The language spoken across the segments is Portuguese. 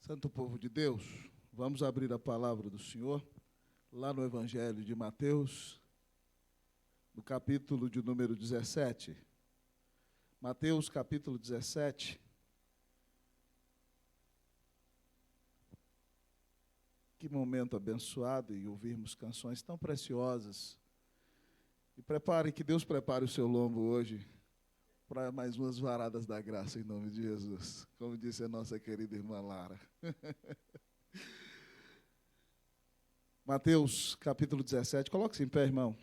Santo povo de Deus, vamos abrir a palavra do Senhor, lá no Evangelho de Mateus, no capítulo de número 17. Mateus, capítulo 17. Que momento abençoado em ouvirmos canções tão preciosas. E que Deus prepare o seu lombo hoje para mais umas varadas da graça em nome de Jesus, como disse a nossa querida irmã Lara. Mateus, capítulo 17, coloque-se em pé, irmão.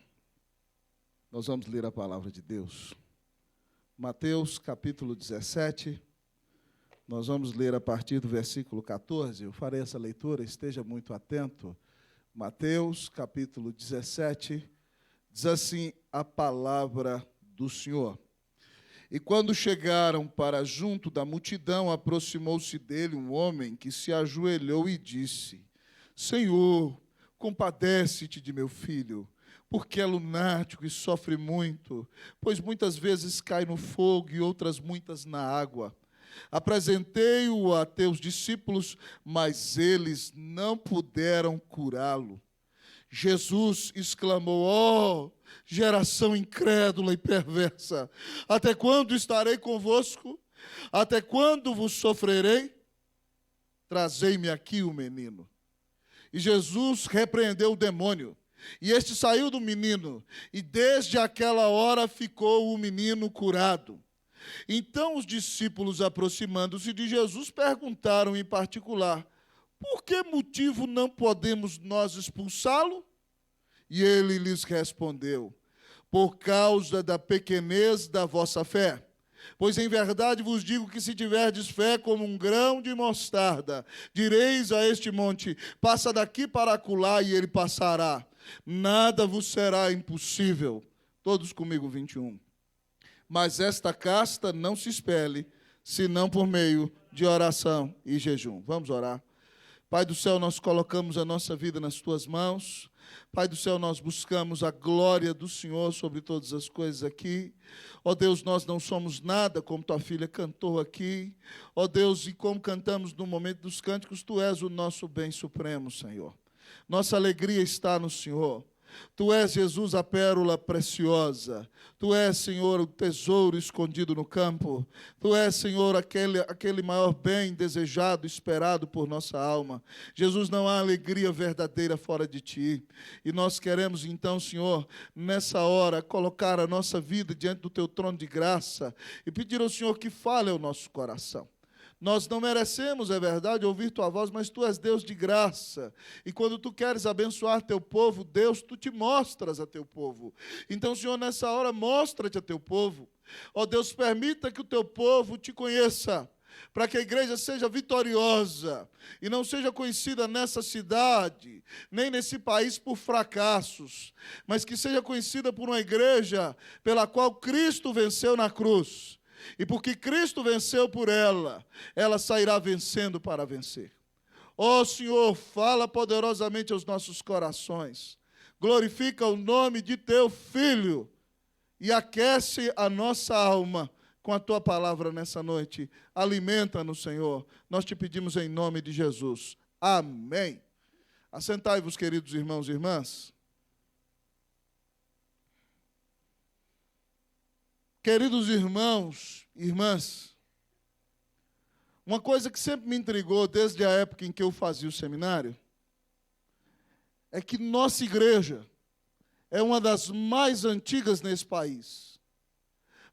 Nós vamos ler a palavra de Deus. Mateus, capítulo 17, nós vamos ler a partir do versículo 14. Eu farei essa leitura, esteja muito atento. Mateus, capítulo 17, diz assim a palavra do Senhor. E quando chegaram para junto da multidão, aproximou-se dele um homem que se ajoelhou e disse: Senhor, compadece-te de meu filho, porque é lunático e sofre muito, pois muitas vezes cai no fogo e outras muitas na água. Apresentei-o a teus discípulos, mas eles não puderam curá-lo. Jesus exclamou: ó, geração incrédula e perversa, até quando estarei convosco? Até quando vos sofrerei? Trazei-me aqui o menino. E Jesus repreendeu o demônio, e este saiu do menino, e desde aquela hora ficou o menino curado. Então os discípulos, aproximando-se de Jesus, perguntaram em particular: por que motivo não podemos nós expulsá-lo? E ele lhes respondeu: por causa da pequenez da vossa fé. Pois em verdade vos digo que se tiverdes fé como um grão de mostarda, direis a este monte: passa daqui para acolá, e ele passará. Nada vos será impossível. Todos comigo, 21. Mas esta casta não se espelhe, senão por meio de oração e jejum. Vamos orar. Pai do céu, nós colocamos a nossa vida nas tuas mãos. Pai do céu, nós buscamos a glória do Senhor sobre todas as coisas aqui. Ó Deus, nós não somos nada, como tua filha cantou aqui. Ó Deus, e como cantamos no momento dos cânticos, tu és o nosso bem supremo, Senhor. Nossa alegria está no Senhor. Tu és, Jesus, a pérola preciosa. Tu és, Senhor, o tesouro escondido no campo. Tu és, Senhor, aquele maior bem desejado, esperado por nossa alma. Jesus, não há alegria verdadeira fora de Ti. E nós queremos, então, Senhor, nessa hora, colocar a nossa vida diante do Teu trono de graça e pedir ao Senhor que fale ao nosso coração. Nós não merecemos, é verdade, ouvir tua voz, mas tu és Deus de graça. E quando tu queres abençoar teu povo, Deus, tu te mostras a teu povo. Então, Senhor, nessa hora, mostra-te a teu povo. Ó Deus, permita que o teu povo te conheça, para que a igreja seja vitoriosa e não seja conhecida nessa cidade, nem nesse país por fracassos, mas que seja conhecida por uma igreja pela qual Cristo venceu na cruz. E porque Cristo venceu por ela, ela sairá vencendo para vencer. Ó Senhor, fala poderosamente aos nossos corações. Glorifica o nome de teu Filho e aquece a nossa alma com a tua palavra nessa noite. Alimenta-nos, Senhor. Nós te pedimos em nome de Jesus. Amém. Assentai-vos, queridos irmãos e irmãs. Queridos irmãos e irmãs, uma coisa que sempre me intrigou desde a época em que eu fazia o seminário é que nossa igreja é uma das mais antigas nesse país.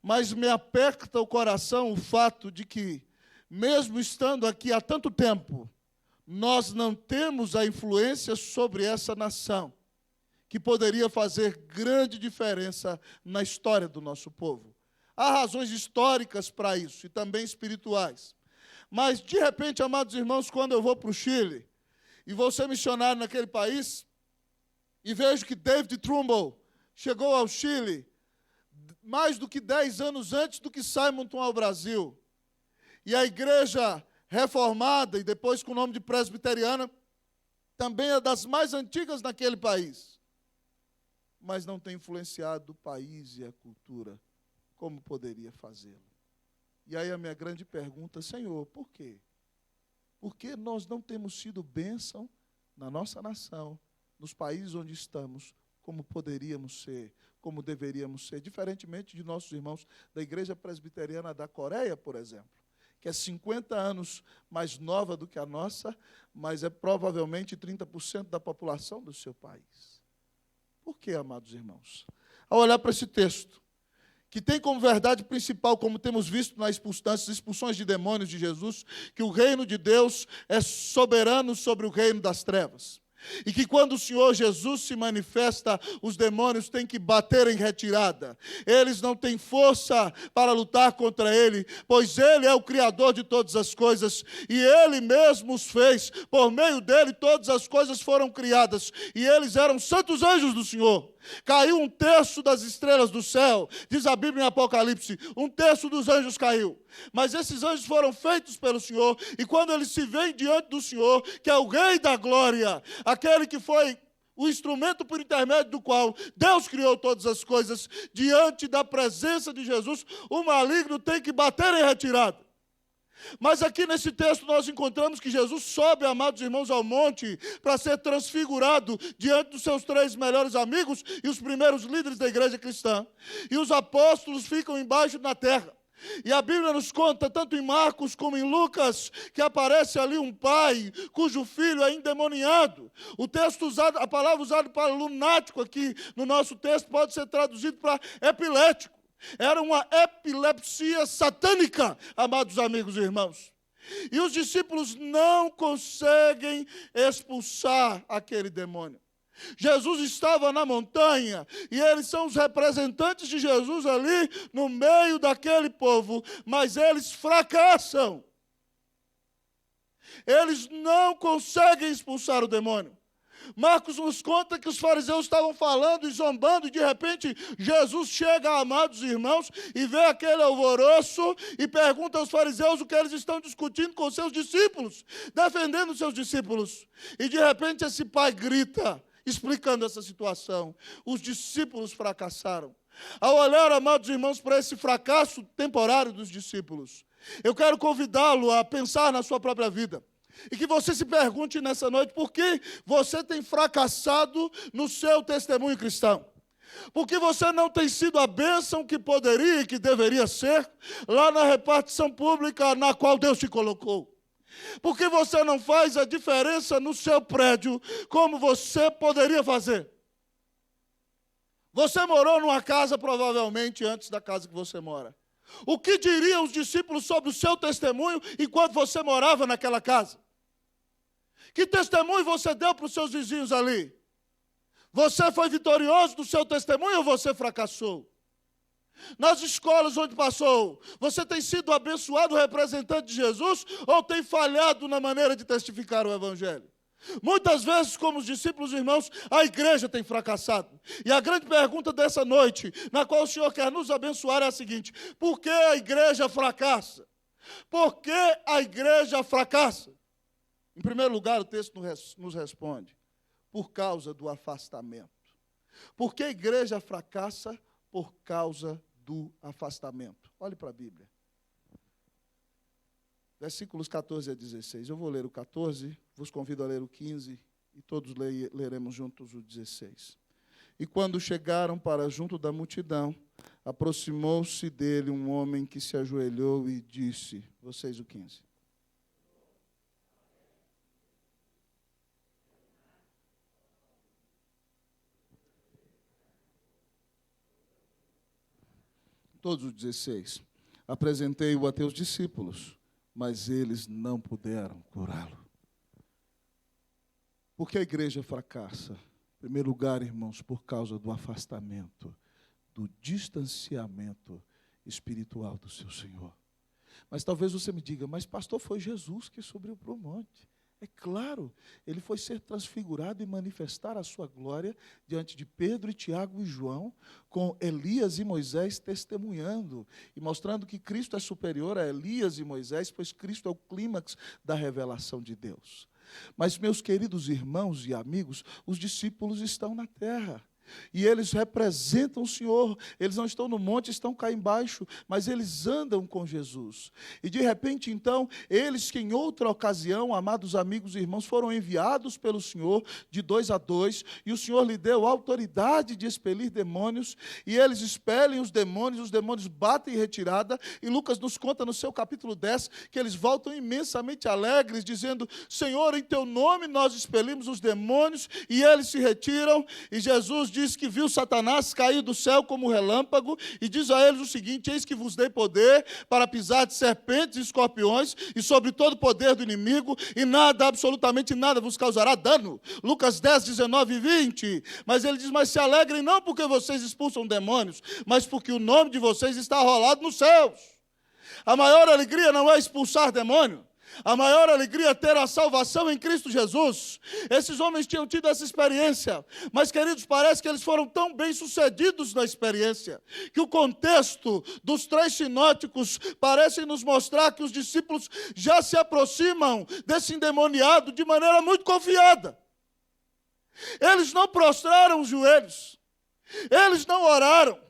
Mas me aperta o coração o fato de que, mesmo estando aqui há tanto tempo, nós não temos a influência sobre essa nação que poderia fazer grande diferença na história do nosso povo. Há razões históricas para isso e também espirituais. Mas, de repente, amados irmãos, quando eu vou para o Chile e vou ser missionário naquele país e vejo que David Trumbull chegou ao Chile mais do que 10 anos antes do que Simonton ao Brasil. E a igreja reformada, e depois com o nome de presbiteriana, também é das mais antigas naquele país. Mas não tem influenciado o país e a cultura como poderia fazê-lo. E aí a minha grande pergunta: Senhor, por quê? Porque nós não temos sido bênção na nossa nação, nos países onde estamos, como poderíamos ser, como deveríamos ser, diferentemente de nossos irmãos da Igreja Presbiteriana da Coreia, por exemplo, que é 50 anos mais nova do que a nossa, mas é provavelmente 30% da população do seu país. Por quê, amados irmãos? Ao olhar para esse texto, que tem como verdade principal, como temos visto nas expulsões de demônios de Jesus, que o reino de Deus é soberano sobre o reino das trevas. E que quando o Senhor Jesus se manifesta, os demônios têm que bater em retirada. Eles não têm força para lutar contra Ele, pois Ele é o Criador de todas as coisas, e Ele mesmo os fez. Por meio dEle todas as coisas foram criadas, e eles eram santos anjos do Senhor. Caiu 1/3 das estrelas do céu, diz a Bíblia em Apocalipse, 1/3 dos anjos caiu. Mas esses anjos foram feitos pelo Senhor, e quando eles se veem diante do Senhor, que é o Rei da Glória, aquele que foi o instrumento por intermédio do qual Deus criou todas as coisas, diante da presença de Jesus, o maligno tem que bater em retirada. Mas aqui nesse texto nós encontramos que Jesus sobe, amados irmãos, ao monte para ser transfigurado diante dos seus 3 melhores amigos e os primeiros líderes da igreja cristã. E os apóstolos ficam embaixo na terra. E a Bíblia nos conta, tanto em Marcos como em Lucas, que aparece ali um pai cujo filho é endemoniado. O texto usado, a palavra usada para lunático aqui no nosso texto pode ser traduzido para epilético. Era uma epilepsia satânica, amados amigos e irmãos. E os discípulos não conseguem expulsar aquele demônio. Jesus estava na montanha, e eles são os representantes de Jesus ali no meio daquele povo, mas eles fracassam. Eles não conseguem expulsar o demônio. Marcos nos conta que os fariseus estavam falando e zombando, e de repente Jesus chega, amados irmãos, e vê aquele alvoroço e pergunta aos fariseus o que eles estão discutindo com seus discípulos, defendendo seus discípulos. E de repente esse pai grita, explicando essa situação. Os discípulos fracassaram. Ao olhar, amados irmãos, para esse fracasso temporário dos discípulos, eu quero convidá-lo a pensar na sua própria vida. E que você se pergunte nessa noite por que você tem fracassado no seu testemunho cristão. Porque você não tem sido a bênção que poderia e que deveria ser lá na repartição pública na qual Deus te colocou. Porque você não faz a diferença no seu prédio como você poderia fazer. Você morou numa casa provavelmente antes da casa que você mora. O que diriam os discípulos sobre o seu testemunho enquanto você morava naquela casa? Que testemunho você deu para os seus vizinhos ali? Você foi vitorioso no seu testemunho ou você fracassou? Nas escolas onde passou, você tem sido abençoado representante de Jesus ou tem falhado na maneira de testificar o Evangelho? Muitas vezes, como os discípulos irmãos, a igreja tem fracassado. E a grande pergunta dessa noite, na qual o Senhor quer nos abençoar, é a seguinte: por que a igreja fracassa? Por que a igreja fracassa? Em primeiro lugar, o texto nos responde: por causa do afastamento. Por que a igreja fracassa? Por causa do afastamento. Olhe para a Bíblia. Versículos 14 a 16. Eu vou ler o 14, vos convido a ler o 15, e todos leremos juntos o 16. E quando chegaram para junto da multidão, aproximou-se dele um homem que se ajoelhou e disse, vocês o 15. Todos os 16. Apresentei-o a teus discípulos, mas eles não puderam curá-lo. Por que a igreja fracassa? Em primeiro lugar, irmãos, por causa do afastamento, do distanciamento espiritual do seu Senhor. Mas talvez você me diga, mas pastor, foi Jesus que subiu para o monte. É claro, ele foi ser transfigurado e manifestar a sua glória diante de Pedro, Tiago e João, com Elias e Moisés testemunhando e mostrando que Cristo é superior a Elias e Moisés, pois Cristo é o clímax da revelação de Deus. Mas, meus queridos irmãos e amigos, os discípulos estão na terra. E eles representam o Senhor. Eles não estão no monte, estão cá embaixo, mas eles andam com Jesus. E de repente, então, eles que em outra ocasião, amados amigos e irmãos, foram enviados pelo Senhor de 2 a 2, e o Senhor lhe deu autoridade de expelir demônios, e eles expelem os demônios batem em retirada, e Lucas nos conta no seu capítulo 10, que eles voltam imensamente alegres, dizendo: Senhor, em teu nome nós expelimos os demônios, e eles se retiram. E Jesus diz que viu Satanás cair do céu como relâmpago, e diz a eles o seguinte: eis que vos dei poder para pisar de serpentes e escorpiões, e sobre todo o poder do inimigo, e nada, absolutamente nada, vos causará dano. Lucas 10, 19 e 20. Mas ele diz: mas se alegrem não porque vocês expulsam demônios, mas porque o nome de vocês está arrolado nos céus. A maior alegria não é expulsar demônio. A maior alegria é ter a salvação em Cristo Jesus. Esses homens tinham tido essa experiência, mas, queridos, parece que eles foram tão bem-sucedidos na experiência, que o contexto dos 3 sinóticos parece nos mostrar que os discípulos já se aproximam desse endemoniado de maneira muito confiada. Eles não prostraram os joelhos, eles não oraram,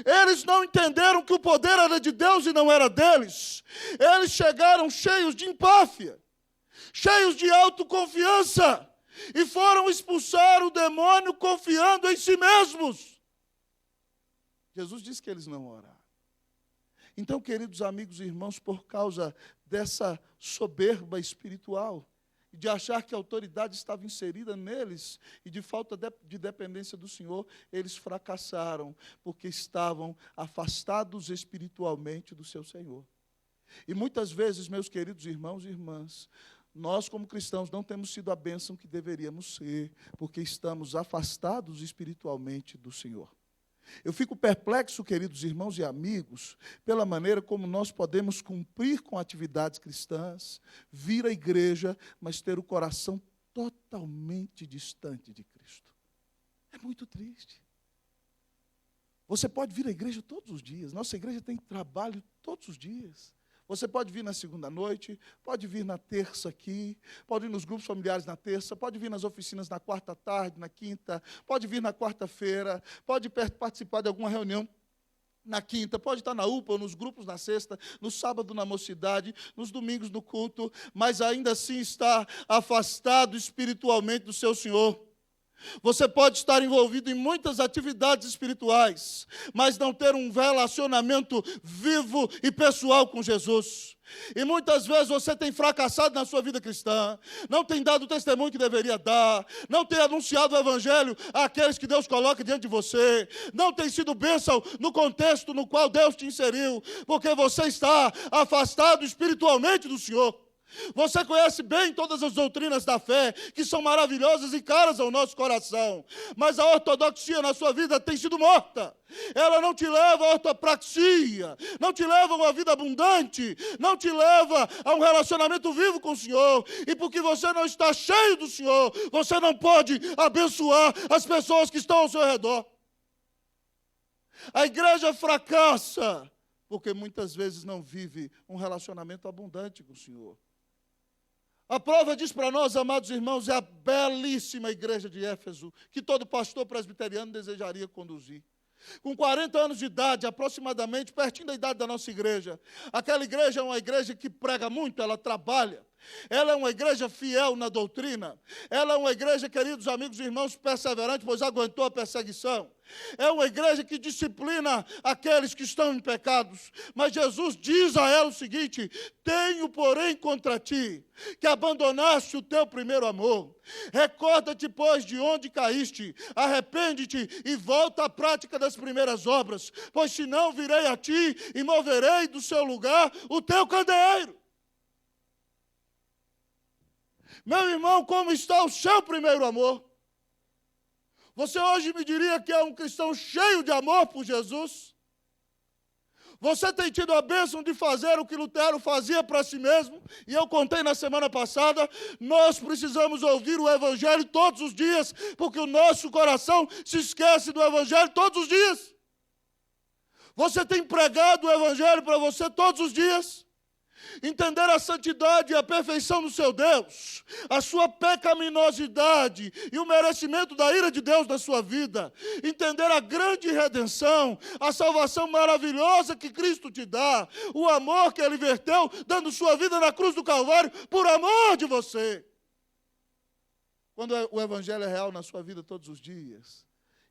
eles não entenderam que o poder era de Deus e não era deles. Eles chegaram cheios de empáfia, cheios de autoconfiança, e foram expulsar o demônio confiando em si mesmos. Jesus disse que eles não oraram. Então, queridos amigos e irmãos, por causa dessa soberba espiritual, de achar que a autoridade estava inserida neles, e de falta de dependência do Senhor, eles fracassaram, porque estavam afastados espiritualmente do seu Senhor. E muitas vezes, meus queridos irmãos e irmãs, nós como cristãos não temos sido a bênção que deveríamos ser, porque estamos afastados espiritualmente do Senhor. Eu fico perplexo, queridos irmãos e amigos, pela maneira como nós podemos cumprir com atividades cristãs, vir à igreja, mas ter o coração totalmente distante de Cristo. É muito triste. Você pode vir à igreja todos os dias. Nossa igreja tem trabalho todos os dias. Você pode vir na segunda noite, pode vir na terça aqui, pode ir nos grupos familiares na terça, pode vir nas oficinas na quarta tarde, na quinta, pode vir na quarta-feira, pode participar de alguma reunião na quinta, pode estar na UPA ou nos grupos na sexta, no sábado na mocidade, nos domingos no culto, mas ainda assim está afastado espiritualmente do seu Senhor. Você pode estar envolvido em muitas atividades espirituais, mas não ter um relacionamento vivo e pessoal com Jesus. E muitas vezes você tem fracassado na sua vida cristã, não tem dado o testemunho que deveria dar, não tem anunciado o evangelho àqueles que Deus coloca diante de você, não tem sido bênção no contexto no qual Deus te inseriu, porque você está afastado espiritualmente do Senhor. Você conhece bem todas as doutrinas da fé, que são maravilhosas e caras ao nosso coração, mas a ortodoxia na sua vida tem sido morta. Ela não te leva à ortopraxia, não te leva a uma vida abundante, não te leva a um relacionamento vivo com o Senhor. E porque você não está cheio do Senhor, você não pode abençoar as pessoas que estão ao seu redor. A igreja fracassa porque muitas vezes não vive um relacionamento abundante com o Senhor. A prova disso para nós, amados irmãos, é a belíssima igreja de Éfeso, que todo pastor presbiteriano desejaria conduzir. Com 40 anos de idade, aproximadamente, pertinho da idade da nossa igreja. Aquela igreja é uma igreja que prega muito, ela trabalha. Ela é uma igreja fiel na doutrina. Ela é uma igreja, queridos amigos e irmãos, perseverante, pois aguentou a perseguição. É uma igreja que disciplina aqueles que estão em pecados. Mas Jesus diz a ela o seguinte: tenho, porém, contra ti, que abandonaste o teu primeiro amor. Recorda-te, pois, de onde caíste, arrepende-te e volta à prática das primeiras obras, pois senão virei a ti e moverei do seu lugar o teu candeeiro. Meu irmão, como está o seu primeiro amor? Você hoje me diria que é um cristão cheio de amor por Jesus? Você tem tido a bênção de fazer o que Lutero fazia para si mesmo? E eu contei na semana passada, nós precisamos ouvir o Evangelho todos os dias, porque o nosso coração se esquece do Evangelho todos os dias. Você tem pregado o Evangelho para você todos os dias? entender a santidade e a perfeição do seu Deus, a sua pecaminosidade e o merecimento da ira de Deus na sua vida, entender a grande redenção, a salvação maravilhosa que Cristo te dá, o amor que Ele verteu, dando sua vida na cruz do Calvário por amor de você. Quando o Evangelho é real na sua vida todos os dias,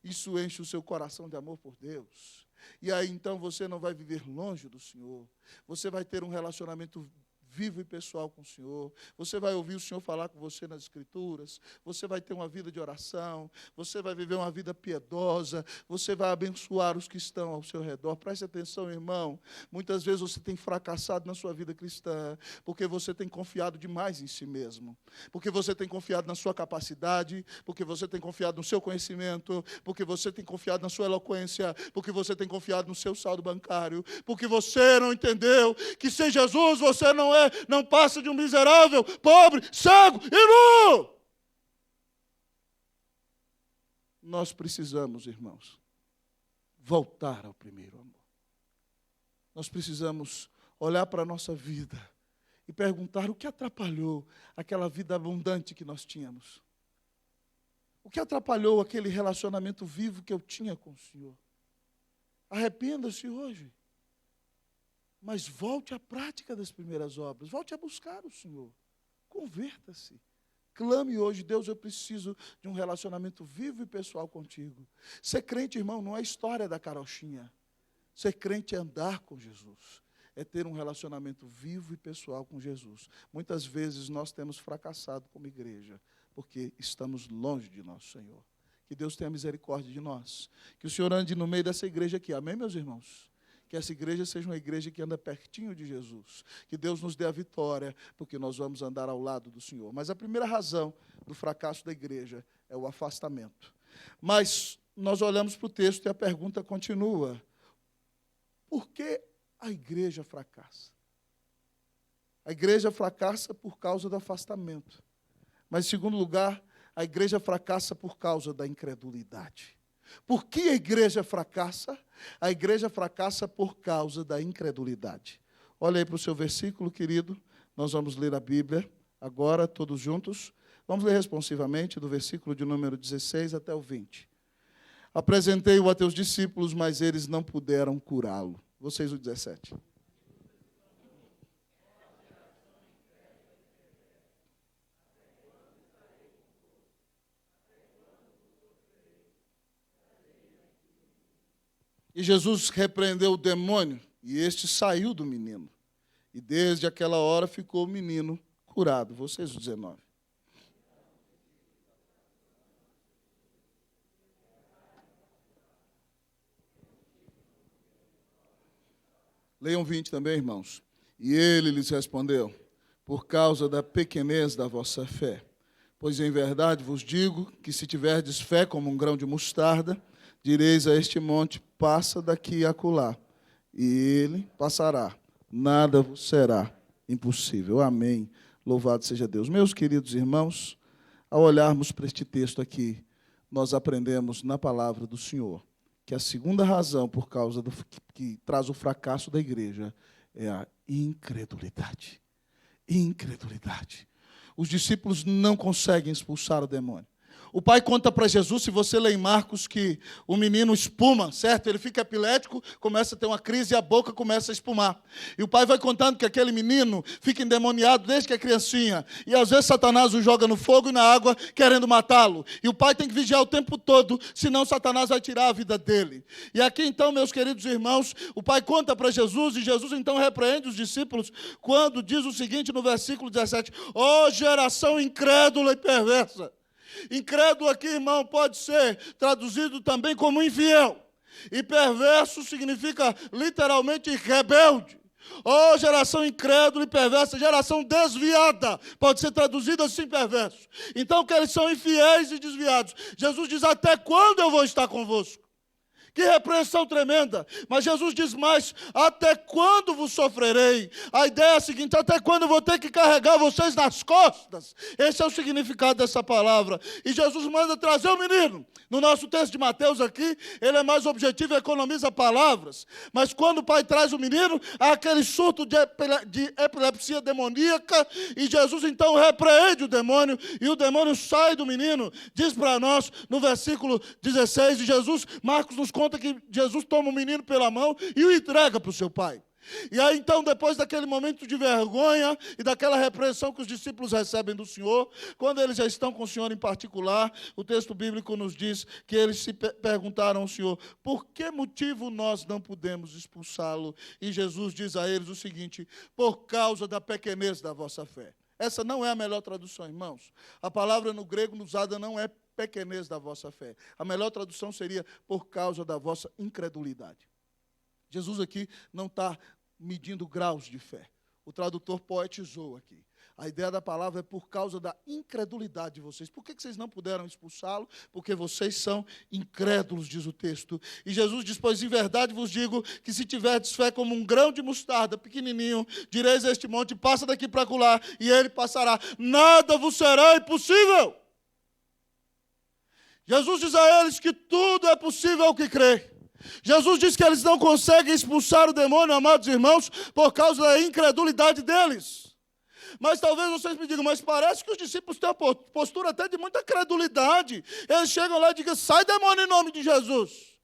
isso enche o seu coração de amor por Deus. E aí, então, você não vai viver longe do Senhor. Você vai ter um relacionamento vivo e pessoal com o Senhor. Você vai ouvir o Senhor falar com você nas Escrituras. Você vai ter uma vida de oração. Você vai viver uma vida piedosa. Você vai abençoar os que estão ao seu redor. Preste atenção, irmão. Muitas vezes você tem fracassado na sua vida cristã porque você tem confiado demais em si mesmo. Porque você tem confiado na sua capacidade. Porque você tem confiado no seu conhecimento. Porque você tem confiado na sua eloquência. Porque você tem confiado no seu saldo bancário. Porque você não entendeu que sem Jesus você não passa de um miserável, pobre, cego e nu. Nós precisamos, irmãos, voltar ao primeiro amor. Nós precisamos olhar para a nossa vida e perguntar o que atrapalhou aquela vida abundante que nós tínhamos. O que atrapalhou aquele relacionamento vivo que eu tinha com o Senhor. Arrependa-se hoje. Mas volte à prática das primeiras obras. Volte a buscar o Senhor. Converta-se. Clame hoje, Deus, eu preciso de um relacionamento vivo e pessoal contigo. Ser crente, irmão, não é história da carochinha. Ser crente é andar com Jesus. É ter um relacionamento vivo e pessoal com Jesus. Muitas vezes nós temos fracassado como igreja, porque estamos longe de nosso Senhor. Que Deus tenha misericórdia de nós. Que o Senhor ande no meio dessa igreja aqui. Amém, meus irmãos? Que essa igreja seja uma igreja que anda pertinho de Jesus. Que Deus nos dê a vitória, porque nós vamos andar ao lado do Senhor. Mas a primeira razão do fracasso da igreja é o afastamento. Mas nós olhamos para o texto e a pergunta continua. Por que a igreja fracassa? A igreja fracassa por causa do afastamento. Mas, em segundo lugar, a igreja fracassa por causa da incredulidade. Por que a igreja fracassa? A igreja fracassa por causa da incredulidade. Olha aí para o seu versículo, querido. Nós vamos ler a Bíblia agora, todos juntos. Vamos ler responsivamente, do versículo de número 16 até o 20. Apresentei-o a teus discípulos, mas eles não puderam curá-lo. Vocês, o 17. E Jesus repreendeu o demônio, e este saiu do menino. E desde aquela hora ficou o menino curado. Vocês, o 19. Leiam 20 também, irmãos. E ele lhes respondeu, por causa da pequenez da vossa fé. Pois em verdade vos digo que se tiverdes fé como um grão de mostarda, direis a este monte, passa daqui a acolá, e ele passará. Nada vos será impossível. Amém. Louvado seja Deus. Meus queridos irmãos, ao olharmos para este texto aqui, nós aprendemos na palavra do Senhor que a segunda razão por causa que traz o fracasso da igreja é a incredulidade. Incredulidade. Os discípulos não conseguem expulsar o demônio. O pai conta para Jesus, se você lê em Marcos, que o menino espuma, certo? Ele fica epilético, começa a ter uma crise e a boca começa a espumar. E o pai vai contando que aquele menino fica endemoniado desde que é criancinha. E às vezes Satanás o joga no fogo e na água, querendo matá-lo. E o pai tem que vigiar o tempo todo, senão Satanás vai tirar a vida dele. E aqui então, meus queridos irmãos, o pai conta para Jesus, e Jesus então repreende os discípulos, quando diz o seguinte no versículo 17, ó geração incrédula e perversa. Incrédulo aqui, irmão, pode ser traduzido também como infiel. E perverso significa literalmente rebelde. Oh, geração incrédula e perversa, geração desviada. Pode ser traduzido assim, perverso. Então, que eles são infiéis e desviados. Jesus diz, até quando eu vou estar convosco? Que repreensão tremenda. Mas Jesus diz mais: até quando vos sofrerei? A ideia é a seguinte: até quando eu vou ter que carregar vocês nas costas? Esse é o significado dessa palavra. E Jesus manda trazer o menino. No nosso texto de Mateus aqui, ele é mais objetivo e economiza palavras. Mas quando o pai traz o menino, há aquele surto de epilepsia demoníaca, e Jesus então repreende o demônio, e o demônio sai do menino. Diz para nós, no versículo 16 de Jesus, Marcos nos conta que Jesus toma o menino pela mão e o entrega para o seu pai. E aí então, depois daquele momento de vergonha e daquela repreensão que os discípulos recebem do Senhor, quando eles já estão com o Senhor em particular, o texto bíblico nos diz que eles se perguntaram ao Senhor: por que motivo nós não podemos expulsá-lo? E Jesus diz a eles o seguinte: por causa da pequenez da vossa fé. Essa não é a melhor tradução, irmãos. A palavra no grego usada não é pequenez da vossa fé. A melhor tradução seria por causa da vossa incredulidade. Jesus aqui não está medindo graus de fé. O tradutor poetizou aqui. A ideia da palavra é por causa da incredulidade de vocês. Por que vocês não puderam expulsá-lo? Porque vocês são incrédulos, diz o texto. E Jesus diz: pois em verdade vos digo que se tiverdes fé como um grão de mostarda, pequenininho, direis a este monte: passa daqui para acolá, e ele passará. Nada vos será impossível. Jesus diz a eles que tudo é possível ao que crê. Jesus diz que eles não conseguem expulsar o demônio, amados irmãos, por causa da incredulidade deles. Mas talvez vocês me digam: mas parece que os discípulos têm uma postura até de muita credulidade. Eles chegam lá e dizem: sai demônio em nome de Jesus.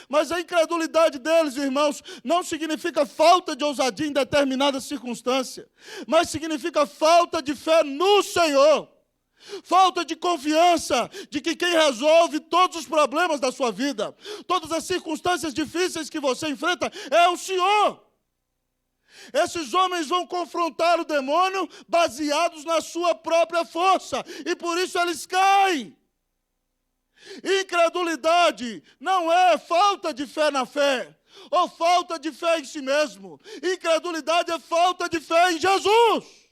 Mas a incredulidade deles, irmãos, não significa falta de ousadia em determinada circunstância, mas significa falta de fé no Senhor. Falta de confiança de que quem resolve todos os problemas da sua vida, todas as circunstâncias difíceis que você enfrenta, é o Senhor. Esses homens vão confrontar o demônio baseados na sua própria força, e por isso eles caem. Incredulidade não é falta de fé na fé, ou falta de fé em si mesmo. Incredulidade é falta de fé em Jesus.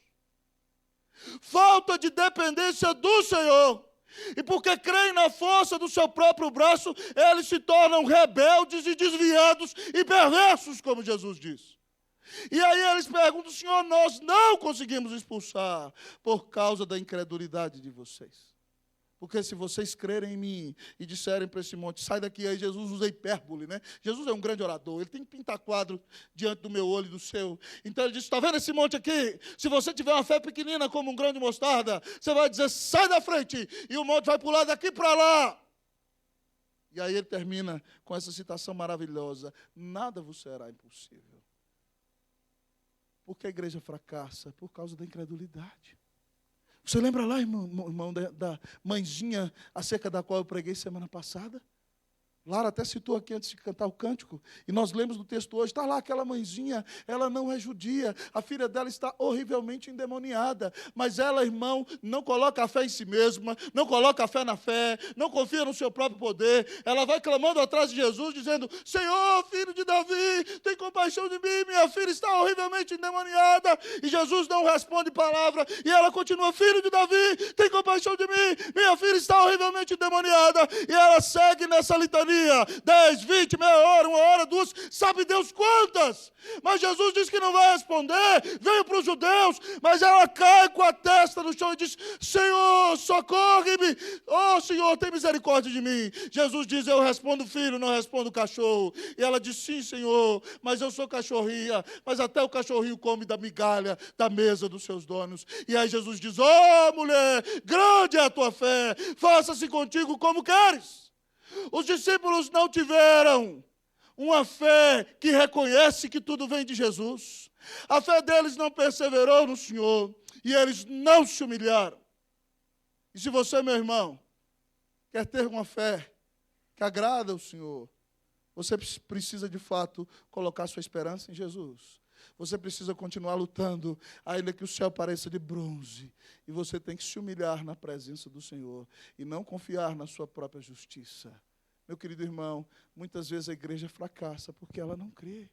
Falta de dependência do Senhor. E porque creem na força do seu próprio braço, eles se tornam rebeldes e desviados e perversos, como Jesus diz. E aí eles perguntam: Senhor, nós não conseguimos expulsar por causa da incredulidade de vocês. Porque se vocês crerem em mim e disserem para esse monte: sai daqui, aí Jesus usa hipérbole, né? Jesus é um grande orador, ele tem que pintar quadro diante do meu olho e do seu. Então ele diz: está vendo esse monte aqui? Se você tiver uma fé pequenina como um grão de mostarda, você vai dizer: sai da frente, e o monte vai pular daqui para lá. E aí ele termina com essa citação maravilhosa: nada vos será impossível. Por que a igreja fracassa? Por causa da incredulidade. Você lembra lá, irmão, da mãezinha acerca da qual eu preguei semana passada? Lara até citou aqui antes de cantar o cântico, e nós lemos no texto hoje, está lá aquela mãezinha, ela não é judia, a filha dela está horrivelmente endemoniada, mas ela, irmão, não coloca a fé em si mesma, não coloca a fé na fé, não confia no seu próprio poder, ela vai clamando atrás de Jesus, dizendo: Senhor, filho de Davi, tem compaixão de mim, minha filha está horrivelmente endemoniada, e Jesus não responde palavra, e ela continua: filho de Davi, tem compaixão de mim, minha filha está horrivelmente endemoniada, e ela segue nessa litania, 10, 20, meia hora, 1 hora, 2, sabe Deus quantas? Mas Jesus diz que não vai responder, veio para os judeus, mas ela cai com a testa no chão e diz: Senhor, socorre-me, oh Senhor, tem misericórdia de mim. Jesus diz: eu respondo filho, não respondo cachorro. E ela diz: sim, Senhor, mas eu sou cachorrinha, mas até o cachorrinho come da migalha da mesa dos seus donos. E aí Jesus diz: oh mulher, grande é a tua fé, faça-se contigo como queres. Os discípulos não tiveram uma fé que reconhece que tudo vem de Jesus. A fé deles não perseverou no Senhor, e eles não se humilharam. E se você, meu irmão, quer ter uma fé que agrada ao Senhor, você precisa de fato colocar sua esperança em Jesus. Você precisa continuar lutando, ainda que o céu pareça de bronze. E você tem que se humilhar na presença do Senhor e não confiar na sua própria justiça. Meu querido irmão, muitas vezes a igreja fracassa porque ela não crê.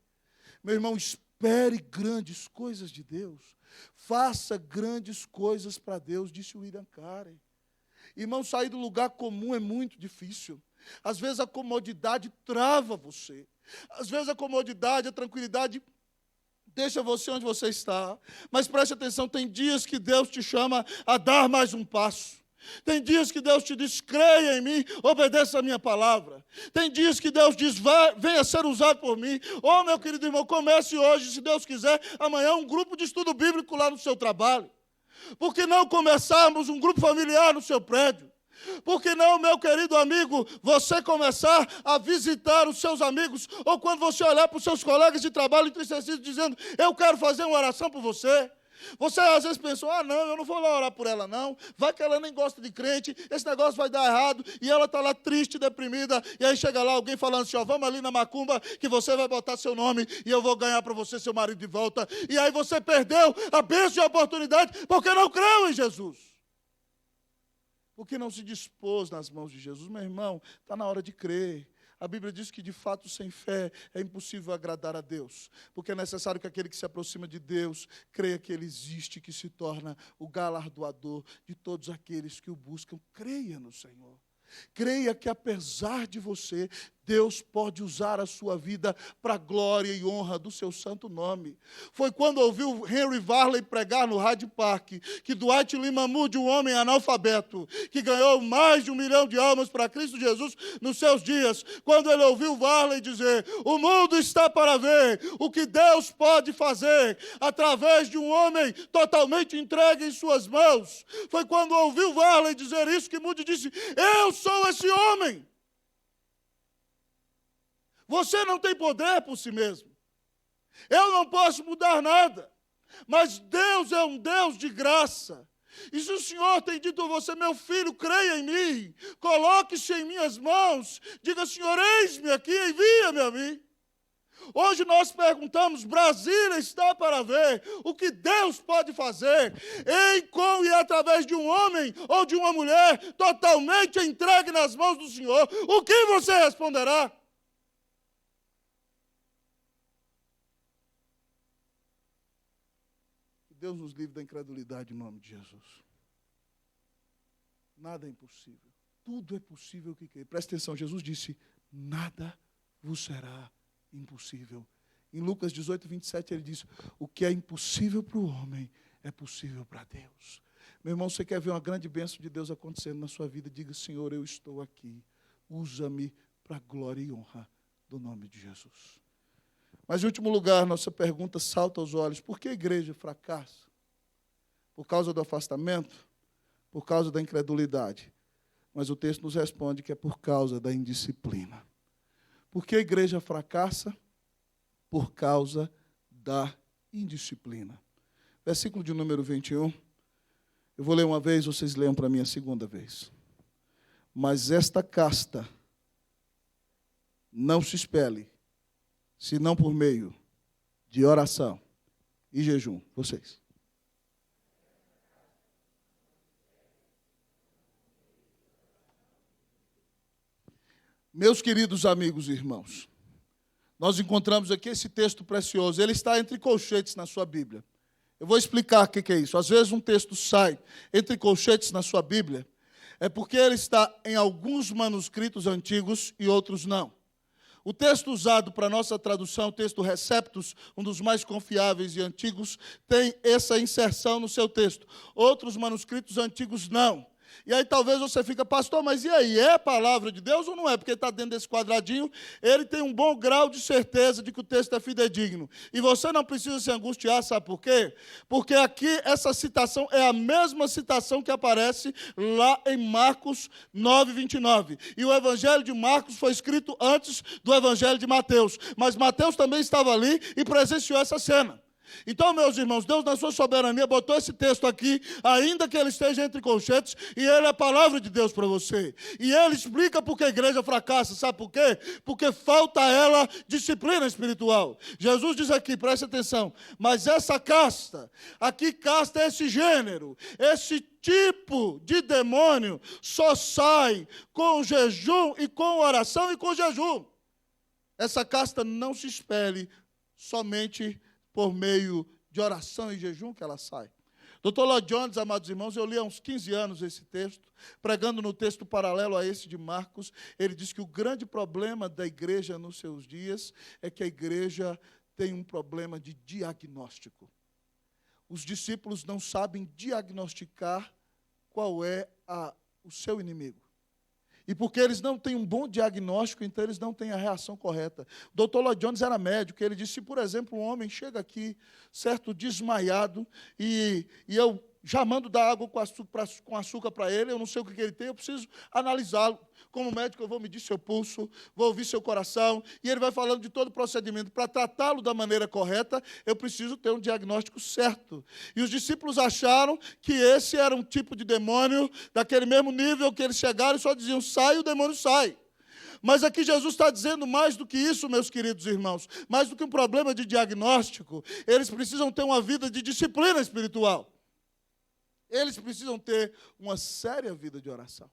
Meu irmão, espere grandes coisas de Deus. Faça grandes coisas para Deus, disse William Carey. Irmão, sair do lugar comum é muito difícil. Às vezes a comodidade trava você. Às vezes a comodidade, a tranquilidade deixa você onde você está. Mas preste atenção, tem dias que Deus te chama a dar mais um passo. Tem dias que Deus te diz, creia em mim, obedeça a minha palavra. Tem dias que Deus diz, venha ser usado por mim. Oh, meu querido irmão, comece hoje, se Deus quiser, amanhã um grupo de estudo bíblico lá no seu trabalho. Por que não começarmos um grupo familiar no seu prédio? Por que não, meu querido amigo, você começar a visitar os seus amigos, ou quando você olhar para os seus colegas de trabalho entristecidos, dizendo, eu quero fazer uma oração por você. Você às vezes pensou, não, eu não vou lá orar por ela não, vai que ela nem gosta de crente, esse negócio vai dar errado, e ela está lá triste, deprimida, e aí chega lá alguém falando assim, vamos ali na macumba, que você vai botar seu nome, e eu vou ganhar para você seu marido de volta, e aí você perdeu a bênção e a oportunidade, porque não creu em Jesus. Porque não se dispôs nas mãos de Jesus. Meu irmão, está na hora de crer. A Bíblia diz que, de fato, sem fé é impossível agradar a Deus. Porque é necessário que aquele que se aproxima de Deus creia que Ele existe, que se torna o galardoador de todos aqueles que o buscam. Creia no Senhor. Creia que, apesar de você, Deus pode usar a sua vida para a glória e honra do seu santo nome. Foi quando ouviu Henry Varley pregar no Hyde Park que Dwight Lyman Moody, um homem analfabeto, que ganhou mais de 1 milhão de almas para Cristo Jesus nos seus dias, quando ele ouviu Varley dizer, o mundo está para ver o que Deus pode fazer através de um homem totalmente entregue em suas mãos. Foi quando ouviu Varley dizer isso que Moody disse, eu sou esse homem. Você não tem poder por si mesmo. Eu não posso mudar nada. Mas Deus é um Deus de graça. E se o Senhor tem dito a você, meu filho, creia em mim, coloque-se em minhas mãos, diga, Senhor, eis-me aqui, envia-me a mim. Hoje nós perguntamos, Brasília está para ver o que Deus pode fazer em, com e através de um homem ou de uma mulher totalmente entregue nas mãos do Senhor. O que você responderá? Deus nos livre da incredulidade em nome de Jesus. Nada é impossível. Tudo é possível que quer. Presta atenção, Jesus disse, nada vos será impossível. Em Lucas 18, 27, ele diz, o que é impossível para o homem é possível para Deus. Meu irmão, você quer ver uma grande bênção de Deus acontecendo na sua vida? Diga, Senhor, eu estou aqui. Usa-me para a glória e honra do nome de Jesus. Mas, em último lugar, nossa pergunta salta aos olhos. Por que a igreja fracassa? Por causa do afastamento? Por causa da incredulidade? Mas o texto nos responde que é por causa da indisciplina. Por que a igreja fracassa? Por causa da indisciplina. Versículo de número 21. Eu vou ler uma vez, vocês leiam para mim a segunda vez. Mas esta casta não se espelhe, senão por meio de oração e jejum. Vocês. Meus queridos amigos e irmãos, nós encontramos aqui esse texto precioso. Ele está entre colchetes na sua Bíblia. Eu vou explicar o que é isso. Às vezes um texto sai entre colchetes na sua Bíblia, é porque ele está em alguns manuscritos antigos e outros não. O texto usado para a nossa tradução, o texto Receptus, um dos mais confiáveis e antigos, tem essa inserção no seu texto. Outros manuscritos antigos não. E aí talvez você fica, pastor, mas e aí, é a palavra de Deus ou não é? Porque está dentro desse quadradinho, ele tem um bom grau de certeza de que o texto é fidedigno. E você não precisa se angustiar, sabe por quê? Porque aqui essa citação é a mesma citação que aparece lá em Marcos 9, 29. E o evangelho de Marcos foi escrito antes do evangelho de Mateus. Mas Mateus também estava ali e presenciou essa cena. Então, meus irmãos, Deus, na sua soberania, botou esse texto aqui, ainda que ele esteja entre colchetes, e ele é a palavra de Deus para você. E ele explica por que a igreja fracassa, sabe por quê? Porque falta a ela disciplina espiritual. Jesus diz aqui, preste atenção, mas essa casta, aqui casta é esse gênero, esse tipo de demônio só sai com jejum e com oração e com jejum. Essa casta não se espelhe somente por meio de oração e jejum que ela sai. Dr. Lloyd Jones, amados irmãos, eu li há uns 15 anos esse texto, pregando no texto paralelo a esse de Marcos. Ele diz que o grande problema da igreja nos seus dias é que a igreja tem um problema de diagnóstico. Os discípulos não sabem diagnosticar qual é o seu inimigo. E porque eles não têm um bom diagnóstico, então eles não têm a reação correta. O Dr. Lloyd Jones era médico, ele disse, se, por exemplo, um homem chega aqui, certo, desmaiado, e eu já mando dar água com açúcar para ele, eu não sei o que ele tem, eu preciso analisá-lo. Como médico, eu vou medir seu pulso, vou ouvir seu coração, e ele vai falando de todo o procedimento. Para tratá-lo da maneira correta, eu preciso ter um diagnóstico certo. E os discípulos acharam que esse era um tipo de demônio, daquele mesmo nível que eles chegaram e só diziam, sai, o demônio sai. Mas aqui Jesus está dizendo mais do que isso, meus queridos irmãos, mais do que um problema de diagnóstico, eles precisam ter uma vida de disciplina espiritual. Eles precisam ter uma séria vida de oração.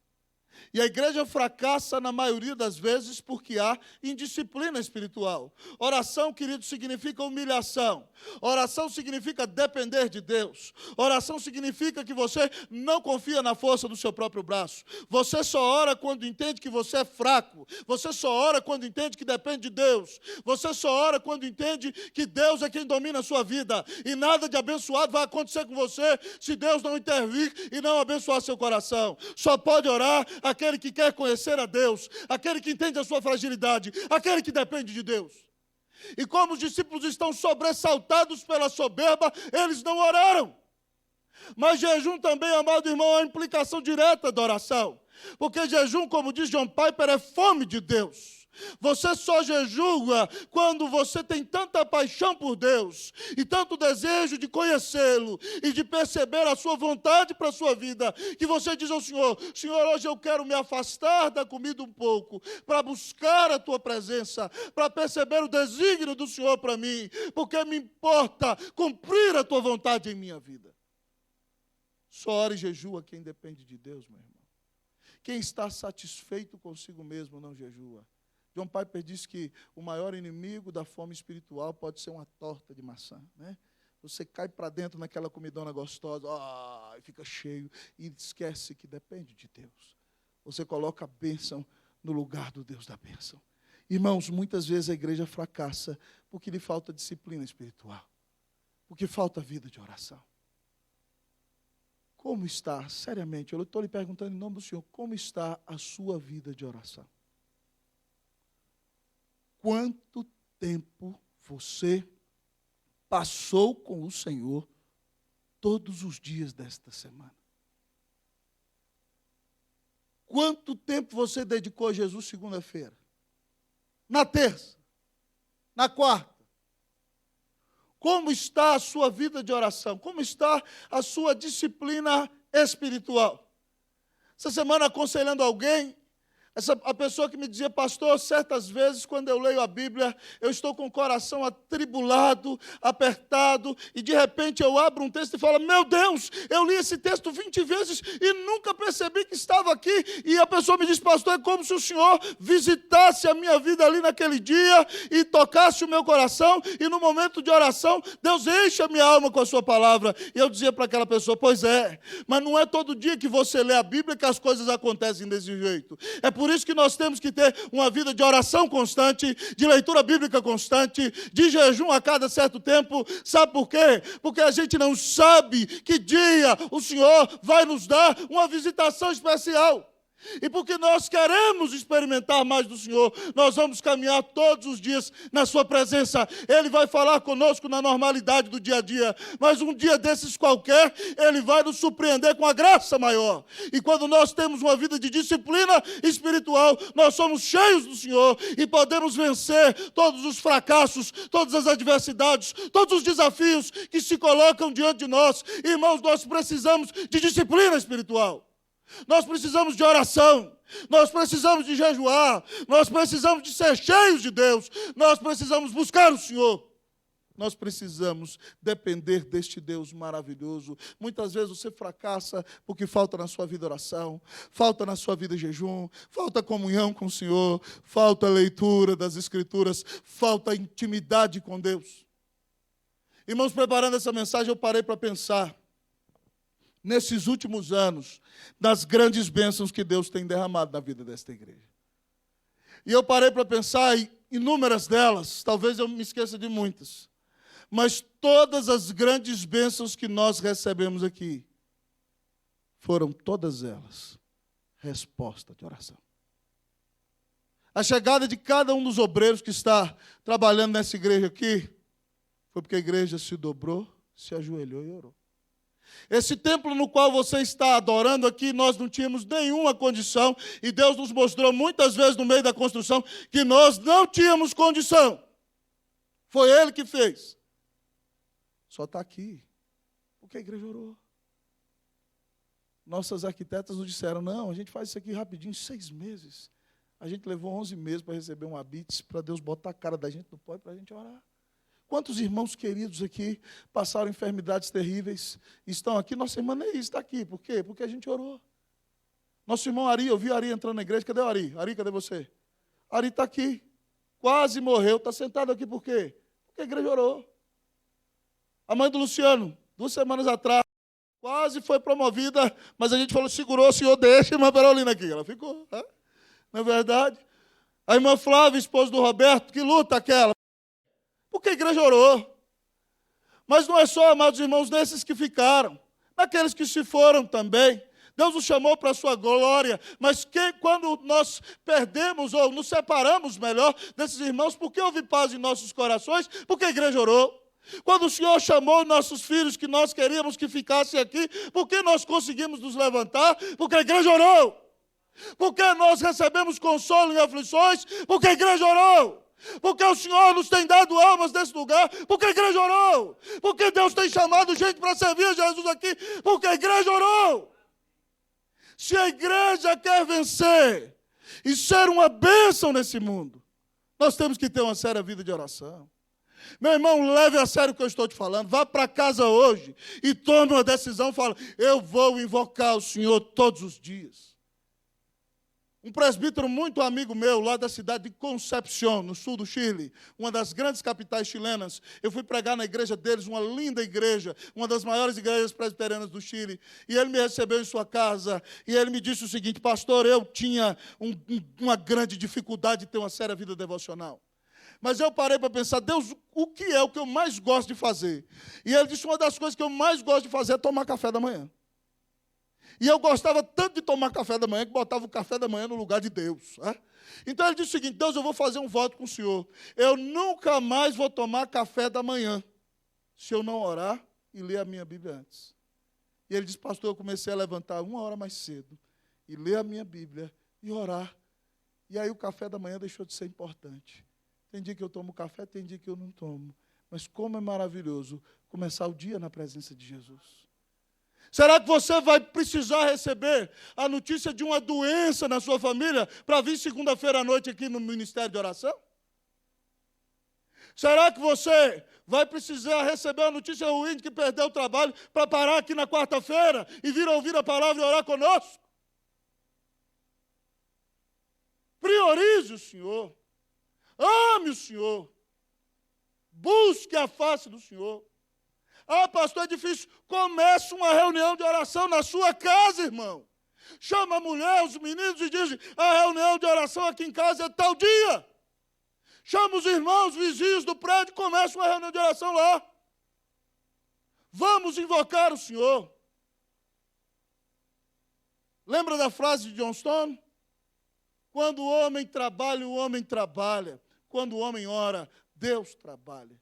E a igreja fracassa na maioria das vezes porque há indisciplina espiritual. Oração, querido, significa humilhação. Oração significa depender de Deus. Oração significa que você não confia na força do seu próprio braço. Você só ora quando entende que você é fraco. Você só ora quando entende que depende de Deus. Você só ora quando entende que Deus é quem domina a sua vida. E nada de abençoado vai acontecer com você se Deus não intervir e não abençoar seu coração. Só pode orar aquele que quer conhecer a Deus, aquele que entende a sua fragilidade, aquele que depende de Deus. E como os discípulos estão sobressaltados pela soberba, eles não oraram. Mas jejum também, amado irmão, é uma implicação direta da oração. Porque jejum, como diz John Piper, é fome de Deus. Você só jejua quando você tem tanta paixão por Deus e tanto desejo de conhecê-lo e de perceber a sua vontade para a sua vida, que você diz ao Senhor, Senhor, hoje eu quero me afastar da comida um pouco, para buscar a tua presença, para perceber o desígnio do Senhor para mim, porque me importa cumprir a tua vontade em minha vida. Só ora e jejua quem depende de Deus, meu irmão. Quem está satisfeito consigo mesmo não jejua. John Piper diz que o maior inimigo da fome espiritual pode ser uma torta de maçã, né? Você cai para dentro naquela comidona gostosa, e fica cheio, e esquece que depende de Deus. Você coloca a bênção no lugar do Deus da bênção. Irmãos, muitas vezes a igreja fracassa porque lhe falta disciplina espiritual, porque falta vida de oração. Como está, seriamente, eu estou lhe perguntando em nome do Senhor, como está a sua vida de oração? Quanto tempo você passou com o Senhor todos os dias desta semana? Quanto tempo você dedicou a Jesus segunda-feira? Na terça? Na quarta? Como está a sua vida de oração? Como está a sua disciplina espiritual? Essa semana, aconselhando alguém, a pessoa que me dizia, pastor, certas vezes, quando eu leio a Bíblia, eu estou com o coração atribulado, apertado, e de repente eu abro um texto e falo, meu Deus, eu li esse texto 20 vezes e nunca percebi que estava aqui. E a pessoa me diz, pastor, é como se o Senhor visitasse a minha vida ali naquele dia e tocasse o meu coração, e no momento de oração, Deus enche a minha alma com a sua palavra. E eu dizia para aquela pessoa, pois é, mas não é todo dia que você lê a Bíblia que as coisas acontecem desse jeito. É por isso que nós temos que ter uma vida de oração constante, de leitura bíblica constante, de jejum a cada certo tempo. Sabe por quê? Porque a gente não sabe que dia o Senhor vai nos dar uma visitação especial. E porque nós queremos experimentar mais do Senhor, nós vamos caminhar todos os dias na sua presença. Ele vai falar conosco na normalidade do dia a dia, mas um dia desses qualquer, Ele vai nos surpreender com a graça maior. E quando nós temos uma vida de disciplina espiritual, nós somos cheios do Senhor e podemos vencer todos os fracassos, todas as adversidades, todos os desafios que se colocam diante de nós. Irmãos, nós precisamos de disciplina espiritual. Nós precisamos de oração, nós precisamos de jejuar, nós precisamos de ser cheios de Deus, nós precisamos buscar o Senhor, nós precisamos depender deste Deus maravilhoso. Muitas vezes você fracassa porque falta na sua vida oração, falta na sua vida jejum, falta comunhão com o Senhor, falta leitura das Escrituras, falta intimidade com Deus. Irmãos, preparando essa mensagem, eu parei para pensar. nesses últimos anos, das grandes bênçãos que Deus tem derramado na vida desta igreja. E eu parei para pensar em inúmeras delas, talvez eu me esqueça de muitas, mas todas as grandes bênçãos que nós recebemos aqui, foram todas elas resposta de oração. A chegada de cada um dos obreiros que está trabalhando nessa igreja aqui, foi porque a igreja se dobrou, se ajoelhou e orou. Esse templo no qual você está adorando aqui, nós não tínhamos nenhuma condição, e Deus nos mostrou muitas vezes no meio da construção que nós não tínhamos condição. Foi Ele que fez. Só está aqui, porque a igreja orou. Nossas arquitetas nos disseram, não, a gente faz isso aqui rapidinho, 6 meses. A gente levou 11 meses para receber um habite, para Deus botar a cara da gente no pó e para a gente orar. Quantos irmãos queridos aqui passaram enfermidades terríveis, estão aqui? Nossa irmã Neís está aqui. Por quê? Porque a gente orou. Nosso irmão Ari, eu vi Ari entrando na igreja. Cadê o Ari? Ari, cadê você? Ari está aqui. Quase morreu. Está sentado aqui por quê? Porque a igreja orou. A mãe do Luciano, 2 semanas atrás, quase foi promovida, mas a gente falou, segurou, o senhor deixa a irmã Perolina aqui. Ela ficou, né? Não é verdade? A irmã Flávia, esposa do Roberto, que luta aquela. Porque a igreja orou. Mas não é só, amados irmãos, nesses que ficaram, naqueles que se foram também. Deus nos chamou para a sua glória, mas quando nós perdemos ou nos separamos, melhor, desses irmãos, porque houve paz em nossos corações? Porque a igreja orou. Quando o Senhor chamou nossos filhos que nós queríamos que ficassem aqui, porque nós conseguimos nos levantar? Porque a igreja orou. Porque nós recebemos consolo em aflições? Porque a igreja orou. Porque o Senhor nos tem dado almas nesse lugar? Porque a igreja orou. Porque Deus tem chamado gente para servir a Jesus aqui? Porque a igreja orou. Se a igreja quer vencer e ser uma bênção nesse mundo, nós temos que ter uma séria vida de oração. Meu irmão, leve a sério o que eu estou te falando. Vá para casa hoje e tome uma decisão. Fala, eu vou invocar o Senhor todos os dias. Um presbítero muito amigo meu, lá da cidade de Concepción, no sul do Chile, uma das grandes capitais chilenas, eu fui pregar na igreja deles, uma linda igreja, uma das maiores igrejas presbiterianas do Chile, e ele me recebeu em sua casa, e ele me disse o seguinte, pastor, eu tinha uma grande dificuldade de ter uma séria vida devocional. Mas eu parei para pensar, Deus, o que é o que eu mais gosto de fazer? E ele disse, uma das coisas que eu mais gosto de fazer é tomar café da manhã. E eu gostava tanto de tomar café da manhã, que botava o café da manhã no lugar de Deus. Né? Então ele disse o seguinte, Deus, eu vou fazer um voto com o Senhor. Eu nunca mais vou tomar café da manhã, se eu não orar e ler a minha Bíblia antes. E ele disse, pastor, eu comecei a levantar 1 hora mais cedo, e ler a minha Bíblia, e orar. E aí o café da manhã deixou de ser importante. Tem dia que eu tomo café, tem dia que eu não tomo. Mas como é maravilhoso começar o dia na presença de Jesus. Será que você vai precisar receber a notícia de uma doença na sua família para vir segunda-feira à noite aqui no Ministério de Oração? Será que você vai precisar receber a notícia ruim de que perdeu o trabalho para parar aqui na quarta-feira e vir ouvir a palavra e orar conosco? Priorize o Senhor. Ame o Senhor. Busque a face do Senhor. Ah, pastor, é difícil. Comece uma reunião de oração na sua casa, irmão. Chama a mulher, os meninos e diz, a reunião de oração aqui em casa é tal dia. Chama os irmãos, vizinhos do prédio, comece uma reunião de oração lá. Vamos invocar o Senhor. Lembra da frase de John Stone? Quando o homem trabalha, o homem trabalha. Quando o homem ora, Deus trabalha.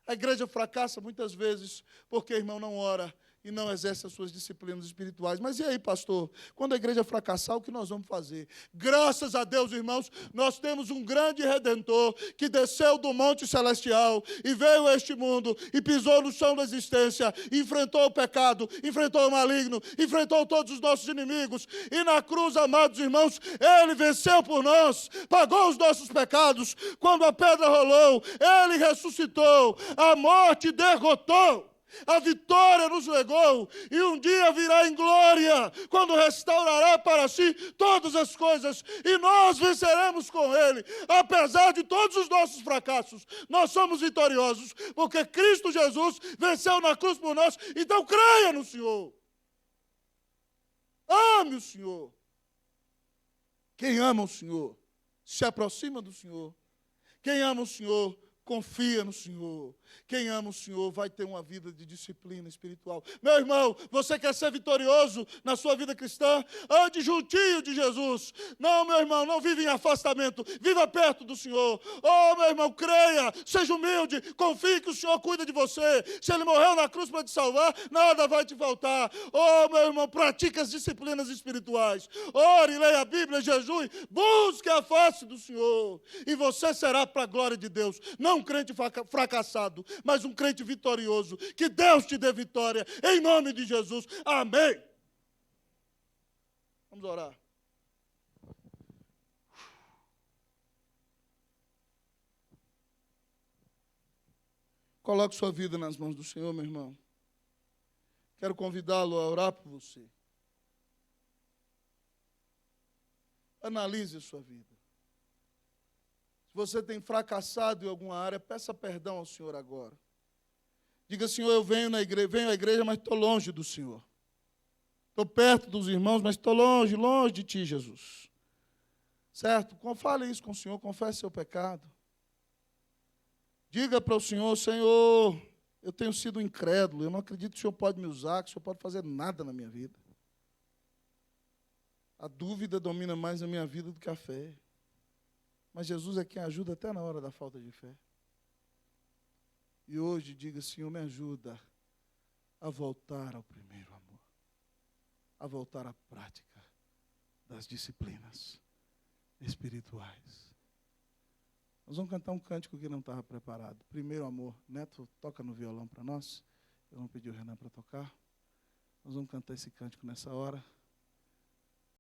A igreja fracassa muitas vezes porque o irmão não ora e não exerce as suas disciplinas espirituais. Mas e aí, pastor? Quando a igreja fracassar, o que nós vamos fazer? Graças a Deus, irmãos, nós temos um grande Redentor que desceu do monte celestial e veio a este mundo e pisou no chão da existência, enfrentou o pecado, enfrentou o maligno, enfrentou todos os nossos inimigos. E na cruz, amados irmãos, Ele venceu por nós, pagou os nossos pecados. Quando a pedra rolou, Ele ressuscitou, a morte derrotou. A vitória nos legou, e um dia virá em glória, quando restaurará para si todas as coisas, e nós venceremos com Ele. Apesar de todos os nossos fracassos, nós somos vitoriosos, porque Cristo Jesus venceu na cruz por nós. Então creia no Senhor. ame o Senhor. Quem ama o Senhor se aproxima do Senhor. Quem ama o Senhor confia no Senhor. Quem ama o Senhor vai ter uma vida de disciplina espiritual. Meu irmão, você quer ser vitorioso na sua vida cristã? Ande juntinho de Jesus. Não, meu irmão, não vive em afastamento. Viva perto do Senhor. Oh, meu irmão, creia, seja humilde, confie que o Senhor cuida de você. Se Ele morreu na cruz para te salvar, nada vai te faltar. Oh, meu irmão, pratique as disciplinas espirituais. Ore, leia a Bíblia, jejue, busque a face do Senhor. E você será para a glória de Deus. Não um crente fracassado, mas um crente vitorioso. Que Deus te dê vitória, em nome de Jesus. Amém. Vamos orar. Coloque sua vida nas mãos do Senhor, meu irmão. Quero convidá-lo a orar por você. Analise a sua vida. Se você tem fracassado em alguma área, peça perdão ao Senhor agora. Diga, Senhor, eu venho à igreja, mas estou longe do Senhor. Estou perto dos irmãos, mas estou longe de Ti, Jesus. Certo? Fale isso com o Senhor, confesse seu pecado. Diga para o Senhor, Senhor, eu tenho sido incrédulo, eu não acredito que o Senhor pode me usar, que o Senhor pode fazer nada na minha vida. A dúvida domina mais a minha vida do que a fé. Mas Jesus é quem ajuda até na hora da falta de fé. E hoje diga, Senhor, me ajuda a voltar ao primeiro amor. A voltar à prática das disciplinas espirituais. Nós vamos cantar um cântico que não estava preparado. Primeiro amor. Neto, toca no violão para nós. Eu vou pedir o Renan para tocar. Nós vamos cantar esse cântico nessa hora.